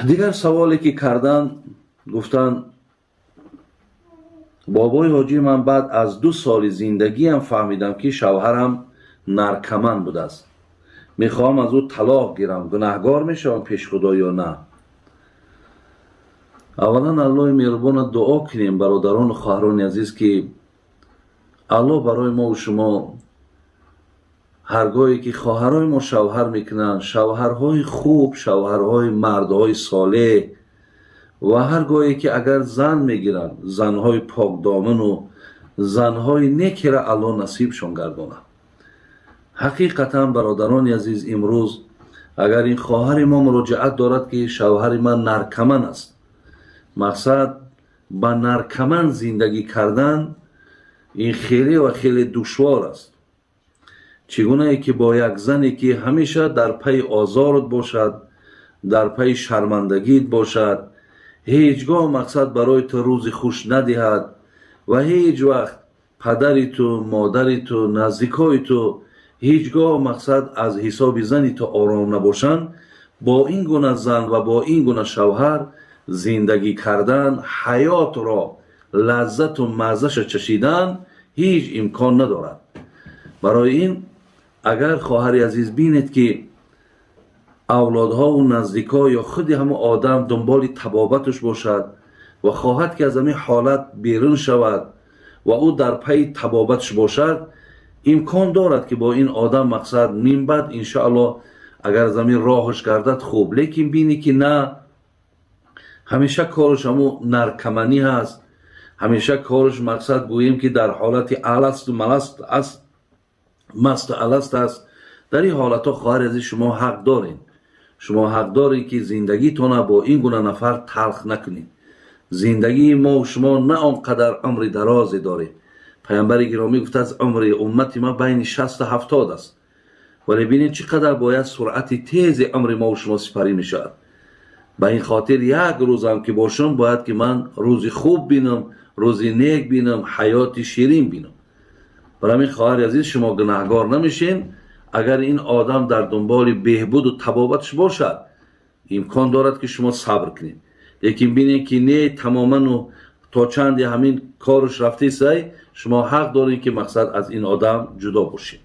دیگر سوالی که کردن گفتن بابای حاجی من بعد از 2 سال زندگی هم فهمیدم که شوهرم نرکمن بوده است. میخوام از او طلاق گیرم، گناهگار میشم پیش خدا یا نه؟ اولا الله مهربان دعا کنیم برادران و خواهران عزیز که الله برای ما و شما هرگاهی که خواهرای ما شوهر میکنن، شوهرهای خوب، شوهرهای مردهای صالح، و هرگاهی که اگر زن میگیرن، زنهای پاک دامن و زنهای نیکی را الله نصیبشون گردونه. حقیقتا برادران عزیز امروز اگر این خواهر ما مراجعت دارد که شوهر من نرکمن است، مقصد با نرکمن زندگی کردن این خیلی و خیلی دشوار است. چگونه ای که با یک زنی که همیشه در پی آزارت باشد، در پی شرمندگیت باشد، هیچگاه مقصد برای تو روز خوش ندهد و هیچ وقت پدری تو، مادری تو، نزدیکای تو هیچگاه مقصد از حساب زنی تو آرام نباشند، با این گونه زن و با این گونه شوهر زندگی کردن، حیات را لذت و مزهش چشیدن هیچ امکان ندارد. برای این اگر خواهر عزیز بینید که اولادها و نزدیکا یا خود همه آدم دنبال طبابتش باشد و خواهد که از همین حالت بیرون شود و او در پی طبابتش باشد، امکان دارد که با این آدم مقصد من بعد انشاءالله اگر از همین راهش گردد خوب. لیکن بینی که نه، همیشه کارش همون نرکمنی هست، همیشه کارش مقصد گوییم که در حالت الست و ملست است، مست و الست است. در این حالت ها خواهر عزیز شما حق دارین، شما حق دارین که زندگیتون با این گونه نفر تلخ نکنین. زندگی ما و شما نه آنقدر عمر درازی داره. پیامبر گرامی گفته از عمر امت ما بین 60 تا 70 است، ولی ببینید چقدر باید سرعت تیز عمر ما و شما سپری میشود. با این خاطر یک روز هم که باشم باید که من روزی خوب بینم، روزی نیک بینم، حیات شیرین بینم. برای همین خواهر عزیز شما گناهگار نمیشین. اگر این آدم در دنبال بهبود و طبابتش باشد، امکان دارد که شما صبر کنید. لیکن بینید که نه، تماما و تا چند همین کارش رفته سعی، شما حق دارید که مقصد از این آدم جدا باشید.